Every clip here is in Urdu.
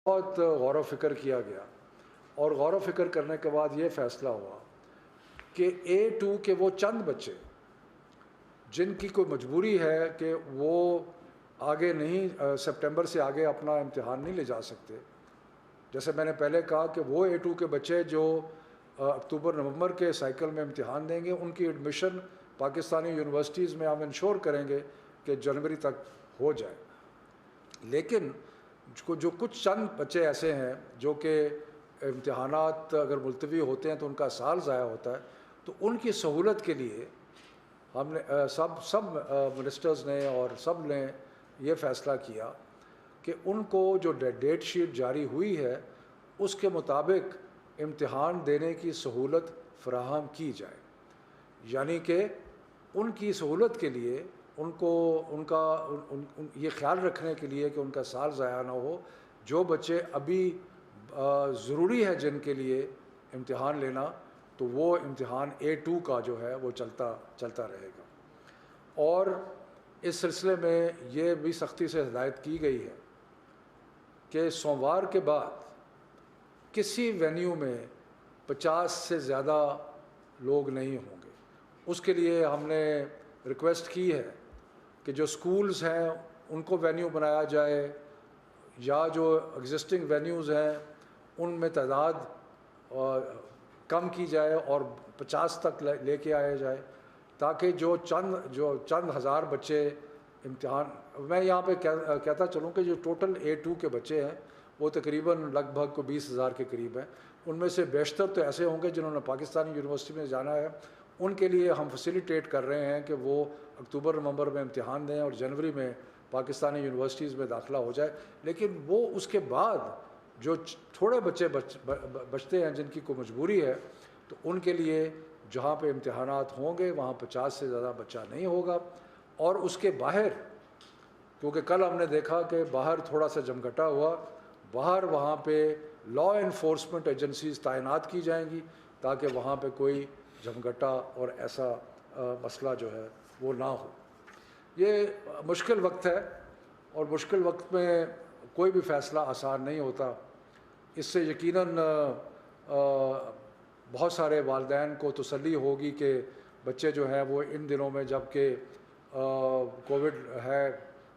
بہت غور و فکر کیا گیا، اور غور و فکر کرنے کے بعد یہ فیصلہ ہوا کہ A2 کے وہ چند بچے جن کی کوئی مجبوری ہے کہ وہ آگے نہیں، سپٹمبر سے آگے اپنا امتحان نہیں لے جا سکتے، جیسے میں نے پہلے کہا کہ وہ A2 کے بچے جو اکتوبر نومبر کے سائیکل میں امتحان دیں گے، ان کی ایڈمیشن پاکستانی یونیورسٹیز میں ہم انشور کریں گے کہ جنوری تک ہو جائے۔ لیکن جو کچھ چند بچے ایسے ہیں جو کہ امتحانات اگر ملتوی ہوتے ہیں تو ان کا سال ضائع ہوتا ہے، تو ان کی سہولت کے لیے ہم نے سب منسٹرز نے اور سب نے یہ فیصلہ کیا کہ ان کو جو ڈیٹ شیٹ جاری ہوئی ہے اس کے مطابق امتحان دینے کی سہولت فراہم کی جائے، یعنی کہ ان کی سہولت کے لیے ان کا یہ خیال رکھنے کے لیے کہ ان کا سال ضائع نہ ہو، جو بچے ابھی ضروری ہے جن کے لیے امتحان لینا، تو وہ امتحان A2 کا جو ہے وہ چلتا رہے گا۔ اور اس سلسلے میں یہ بھی سختی سے ہدایت کی گئی ہے کہ سوموار کے بعد کسی وینیو میں 50 سے زیادہ لوگ نہیں ہوں گے۔ اس کے لیے ہم نے ریکویسٹ کی ہے کہ جو سکولز ہیں ان کو وینیو بنایا جائے، یا جو ایگزسٹنگ وینیوز ہیں ان میں تعداد کم کی جائے اور 50 تک لے کے آیا جائے، تاکہ جو چند ہزار بچے امتحان، میں یہاں پہ کہتا چلوں کہ جو ٹوٹل A2 کے بچے ہیں وہ تقریباً لگ بھگ 20,000 کے قریب ہیں، ان میں سے بیشتر تو ایسے ہوں گے جنہوں نے پاکستانی یونیورسٹی میں جانا ہے، ان کے لیے ہم فیسیلیٹیٹ کر رہے ہیں کہ وہ اکتوبر نومبر میں امتحان دیں اور جنوری میں پاکستانی یونیورسٹیز میں داخلہ ہو جائے۔ لیکن وہ اس کے بعد جو تھوڑے بچے بچتے ہیں جن کی کوئی مجبوری ہے، تو ان کے لیے جہاں پہ امتحانات ہوں گے وہاں 50 سے زیادہ بچہ نہیں ہوگا۔ اور اس کے باہر، کیونکہ کل ہم نے دیکھا کہ باہر تھوڑا سا جمگھٹا ہوا، باہر وہاں پہ لا انفورسمنٹ ایجنسیز تعینات کی جائیں گی تاکہ وہاں پہ کوئی جمگھٹا اور ایسا مسئلہ جو ہے وہ نہ ہو۔ یہ مشکل وقت ہے، اور مشکل وقت میں کوئی بھی فیصلہ آسان نہیں ہوتا۔ اس سے یقیناً بہت سارے والدین کو تسلی ہوگی کہ بچے جو ہیں وہ ان دنوں میں، جب کہ کووڈ ہے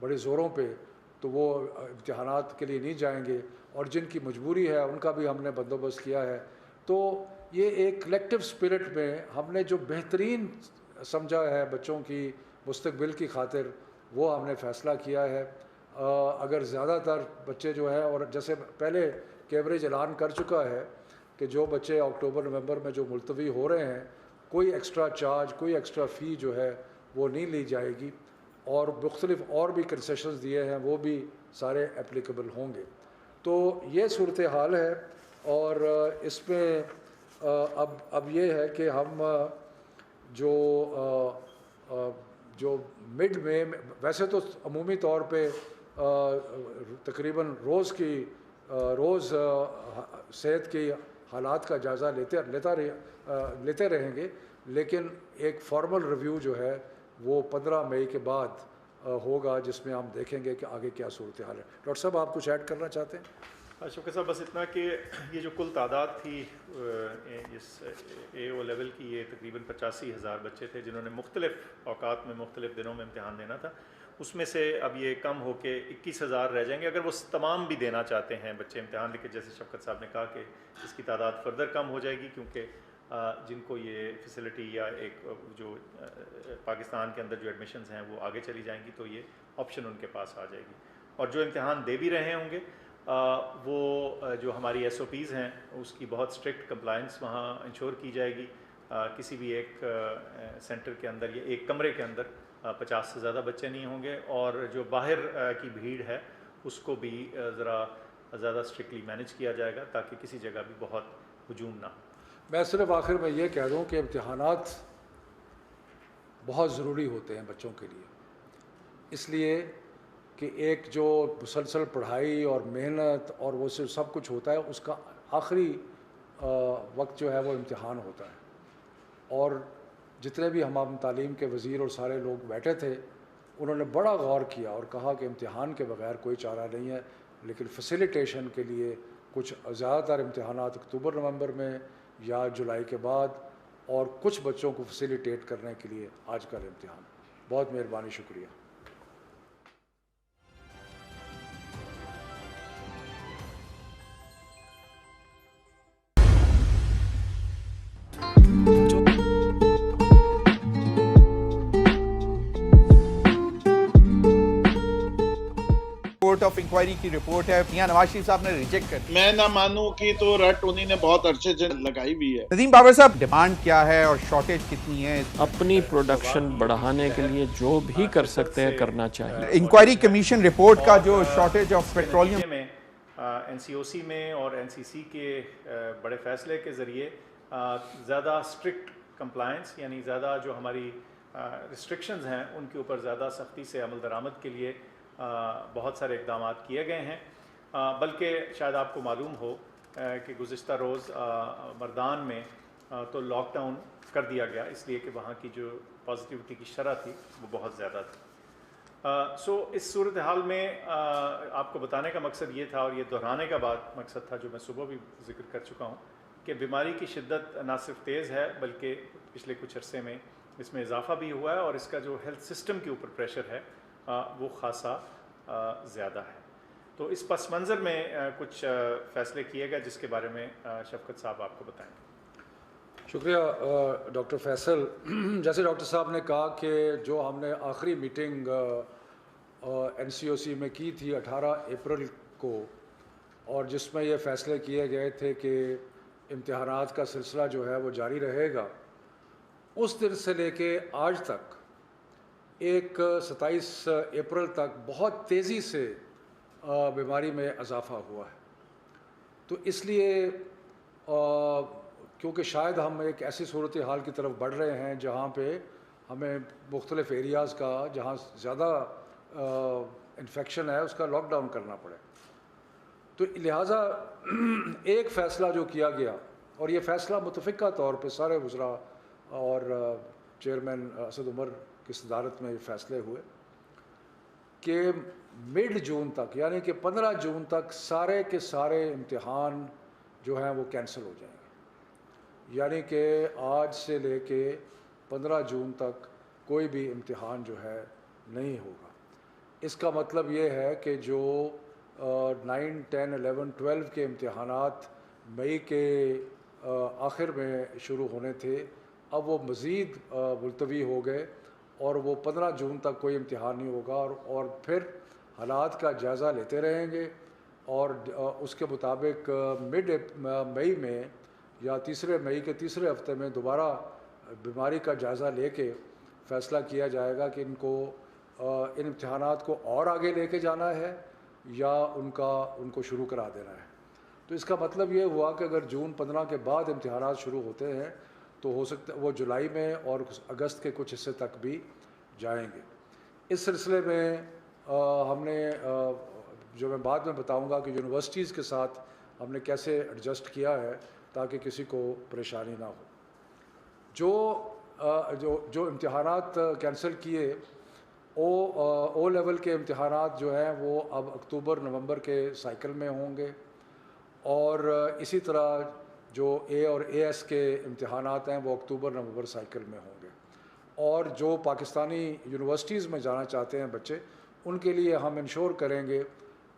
بڑے زوروں پہ، تو وہ امتحانات کے لیے نہیں جائیں گے، اور جن کی مجبوری ہے ان کا بھی ہم نے بندوبست کیا ہے۔ تو یہ ایک کلیکٹیو اسپرٹ میں ہم نے جو بہترین سمجھا ہے بچوں کی مستقبل کی خاطر، وہ ہم نے فیصلہ کیا ہے۔ اگر زیادہ تر بچے جو ہیں، اور جیسے پہلے کیوریج اعلان کر چکا ہے کہ جو بچے اکتوبر نومبر میں جو ملتوی ہو رہے ہیں، کوئی ایکسٹرا چارج، کوئی ایکسٹرا فی جو ہے وہ نہیں لی جائے گی، اور مختلف اور بھی کنسیشنز دیے ہیں وہ بھی سارے اپلیکیبل ہوں گے۔ تو یہ صورتحال ہے، اور اس میں اب یہ ہے کہ ہم جو مڈ میں، ویسے تو عمومی طور پہ تقریباً روز صحت کی حالات کا جائزہ لیتے رہیں گے، لیکن ایک فارمل ریویو جو ہے وہ 15 مئی کے بعد ہوگا، جس میں ہم دیکھیں گے کہ آگے کیا صورتحال ہے۔ ڈاکٹر صاحب آپ کچھ ایڈ کرنا چاہتے ہیں؟ شوکت صاحب، بس اتنا کہ یہ جو کل تعداد تھی اس AO لیول کی، یہ تقریباً 85,000 بچے تھے جنہوں نے مختلف اوقات میں مختلف دنوں میں امتحان دینا تھا۔ اس میں سے اب یہ کم ہو کے 21,000 رہ جائیں گے۔ اگر وہ تمام بھی دینا چاہتے ہیں بچے امتحان لے کے، جیسے شوکت صاحب نے کہا کہ اس کی تعداد فردر کم ہو جائے گی، کیونکہ جن کو یہ فیسلٹی یا ایک جو پاکستان کے اندر جو ایڈمیشنز ہیں وہ آگے چلی جائیں گی، تو یہ آپشن ان کے پاس آ جائے گی۔ اور جو امتحان دے بھی رہے ہوں گے، وہ جو ہماری SOPs ہیں اس کی بہت اسٹرکٹ کمپلائنس وہاں انشور کی جائے گی۔ کسی بھی ایک سینٹر کے اندر یا ایک کمرے کے اندر 50 سے زیادہ بچے نہیں ہوں گے، اور جو باہر کی بھیڑ ہے اس کو بھی ذرا زیادہ اسٹرکٹلی مینیج کیا جائے گا تاکہ کسی جگہ بھی بہت ہجوم نہ ہو۔ میں صرف آخر میں یہ کہہ دوں کہ امتحانات بہت ضروری ہوتے ہیں بچوں کے لیے، اس لیے کہ ایک جو مسلسل پڑھائی اور محنت اور وہ سب کچھ ہوتا ہے، اس کا آخری وقت جو ہے وہ امتحان ہوتا ہے۔ اور جتنے بھی ہم تعلیم کے وزیر اور سارے لوگ بیٹھے تھے، انہوں نے بڑا غور کیا اور کہا کہ امتحان کے بغیر کوئی چارہ نہیں ہے، لیکن فیسیلیٹیشن کے لیے کچھ زیادہ تر امتحانات اکتوبر نومبر میں یا جولائی کے بعد، اور کچھ بچوں کو فیسیلیٹیٹ کرنے کے لیے آج کل امتحان۔ بہت مہربانی، شکریہ۔ کورٹ آف انکوائری کی رپورٹ ہے، میاں نواز شریف صاحب نے ریجیکٹ کر دی۔ میں نہ مانوں کی تو رٹ انہی نے بہت عرصے سے لگائی بھی ہے۔ ندیم بابر صاحب، ڈیمانڈ کیا ہے اور شارٹیج کتنی ہے؟ اپنی پروڈکشن بڑھانے کے لیے جو بھی کر سکتے ہیں کرنا چاہیے۔ انکوائری کمیشن رپورٹ کا جو شارٹیج آف پیٹرولیم میں این سی او سی میں اور این سی سی کے بڑے فیصلے کے ذریعے زیادہ اسٹرکٹ کمپلائنس، یعنی زیادہ جو ہماری ریسٹرکشنز ہیں ان کے اوپر زیادہ سختی سے عمل درآمد کے لیے بہت سارے اقدامات کیے گئے ہیں۔ بلکہ شاید آپ کو معلوم ہو کہ گزشتہ روز مردان میں تو لاک ڈاؤن کر دیا گیا، اس لیے کہ وہاں کی جو پازیٹیوٹی کی شرح تھی وہ بہت زیادہ تھی۔ اس صورتحال میں آپ کو بتانے کا مقصد یہ تھا، اور یہ دہرانے کا مقصد تھا جو میں صبح بھی ذکر کر چکا ہوں، کہ بیماری کی شدت نہ صرف تیز ہے بلکہ پچھلے کچھ عرصے میں اس میں اضافہ بھی ہوا ہے، اور اس کا جو ہیلتھ سسٹم کے اوپر پریشر ہے وہ خاصا زیادہ ہے۔ تو اس پس منظر میں کچھ فیصلے کیے گئے جس کے بارے میں شفقت صاحب آپ کو بتائیں۔ شکریہ ڈاکٹر فیصل۔ جیسے ڈاکٹر صاحب نے کہا کہ جو ہم نے آخری میٹنگ این سی او سی میں کی تھی 18 اپریل کو، اور جس میں یہ فیصلے کیے گئے تھے کہ امتحانات کا سلسلہ جو ہے وہ جاری رہے گا، اس دن سے لے کے آج تک 27 اپریل تک بہت تیزی سے بیماری میں اضافہ ہوا ہے۔ تو اس لیے کیونکہ شاید ہم ایک ایسی صورتحال کی طرف بڑھ رہے ہیں جہاں پہ ہمیں مختلف ایریاز کا جہاں زیادہ انفیکشن ہے اس کا لاک ڈاؤن کرنا پڑے، تو لہٰذا ایک فیصلہ جو کیا گیا، اور یہ فیصلہ متفقہ طور پہ سارے وزراء اور چیئرمین اسد عمر کی صدارت میں یہ فیصلے ہوئے کہ مڈ جون تک، یعنی کہ 15 جون تک سارے کے سارے امتحان جو ہیں وہ کینسل ہو جائیں گے، یعنی کہ آج سے لے کے 15 جون تک کوئی بھی امتحان جو ہے نہیں ہوگا۔ اس کا مطلب یہ ہے کہ جو 9, 10, 11, 12 کے امتحانات مئی کے آخر میں شروع ہونے تھے، اب وہ مزید ملتوی ہو گئے، اور وہ 15 جون تک کوئی امتحان نہیں ہوگا، اور پھر حالات کا جائزہ لیتے رہیں گے، اور اس کے مطابق مڈ مئی میں یا تیسرے مئی کے تیسرے ہفتے میں دوبارہ بیماری کا جائزہ لے کے فیصلہ کیا جائے گا کہ ان امتحانات کو اور آگے لے کے جانا ہے یا ان کو شروع کرا دینا ہے۔ تو اس کا مطلب یہ ہوا کہ اگر جون 15 کے بعد امتحانات شروع ہوتے ہیں تو ہو سکتا ہے وہ جولائی میں اور اگست کے کچھ حصے تک بھی جائیں گے۔ اس سلسلے میں ہم نے جو میں بعد میں بتاؤں گا کہ یونیورسٹیز کے ساتھ ہم نے کیسے ایڈجسٹ کیا ہے تاکہ کسی کو پریشانی نہ ہو۔ جو امتحانات کینسل کیے، او لیول کے امتحانات جو ہیں وہ اب اکتوبر نومبر کے سائیکل میں ہوں گے، اور اسی طرح جو اے اور اے ایس کے امتحانات ہیں وہ اکتوبر نومبر سائیکل میں ہوں گے، اور جو پاکستانی یونیورسٹیز میں جانا چاہتے ہیں بچے، ان کے لیے ہم انشور کریں گے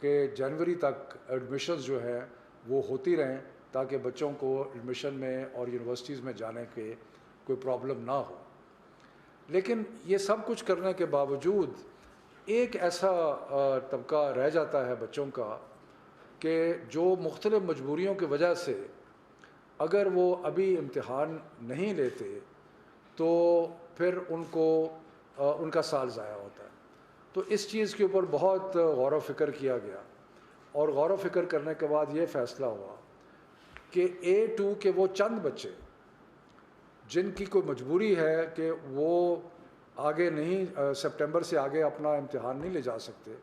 کہ جنوری تک ایڈمیشنز جو ہیں وہ ہوتی رہیں تاکہ بچوں کو ایڈمیشن میں اور یونیورسٹیز میں جانے کے کوئی پرابلم نہ ہو۔ لیکن یہ سب کچھ کرنے کے باوجود ایک ایسا طبقہ رہ جاتا ہے بچوں کا کہ جو مختلف مجبوریوں کی وجہ سے اگر وہ ابھی امتحان نہیں لیتے تو پھر ان کا سال ضائع ہوتا ہے۔ تو اس چیز کے اوپر بہت غور و فکر کیا گیا، اور غور و فکر کرنے کے بعد یہ فیصلہ ہوا کہ A2 کے وہ چند بچے جن کی کوئی مجبوری ہے کہ وہ آگے نہیں، سپٹمبر سے آگے اپنا امتحان نہیں لے جا سکتے،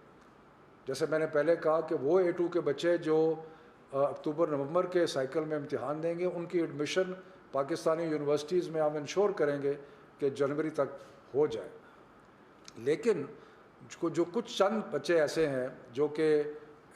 جیسے میں نے پہلے کہا کہ وہ A2 کے بچے جو اکتوبر نومبر کے سائیکل میں امتحان دیں گے، ان کی ایڈمیشن پاکستانی یونیورسٹیز میں ہم انشور کریں گے کہ جنوری تک ہو جائے۔ لیکن جو کچھ چند بچے ایسے ہیں جو کہ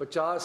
50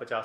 50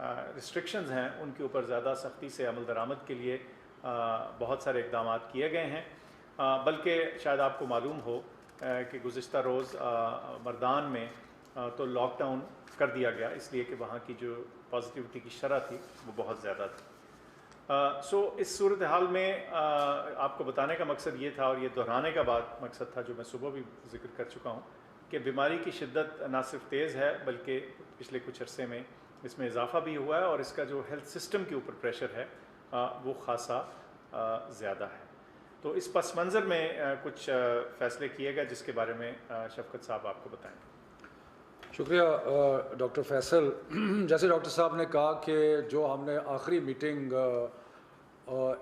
ریسٹرکشنز ہیں ان کے اوپر زیادہ سختی سے عمل درآمد کے لیے بہت سارے اقدامات کیے گئے ہیں، بلکہ شاید آپ کو معلوم ہو کہ گزشتہ روز مردان میں تو لاک ڈاؤن کر دیا گیا، اس لیے کہ وہاں کی جو پازیٹیوٹی کی شرح تھی وہ بہت زیادہ تھی۔ اس صورتحال میں آپ کو بتانے کا مقصد یہ تھا، اور یہ دہرانے کا مقصد تھا جو میں صبح بھی ذکر کر چکا ہوں، کہ بیماری کی شدت نہ صرف تیز ہے بلکہ پچھلے کچھ عرصے میں اس میں اضافہ بھی ہوا ہے، اور اس کا جو ہیلتھ سسٹم کے اوپر پریشر ہے وہ خاصا زیادہ ہے۔ تو اس پس منظر میں کچھ فیصلے کیے گئے جس کے بارے میں شفقت صاحب آپ کو بتائیں۔ شکریہ ڈاکٹر فیصل۔ جیسے ڈاکٹر صاحب نے کہا کہ جو ہم نے آخری میٹنگ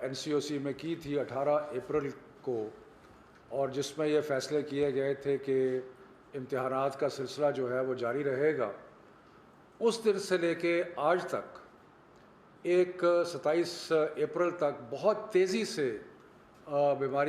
NCOC میں کی تھی 18 اپریل کو، اور جس میں یہ فیصلے کیے گئے تھے کہ امتحانات کا سلسلہ جو ہے وہ جاری رہے گا، اس دن سے لے کے آج تک 27 اپریل تک بہت تیزی سے بیماری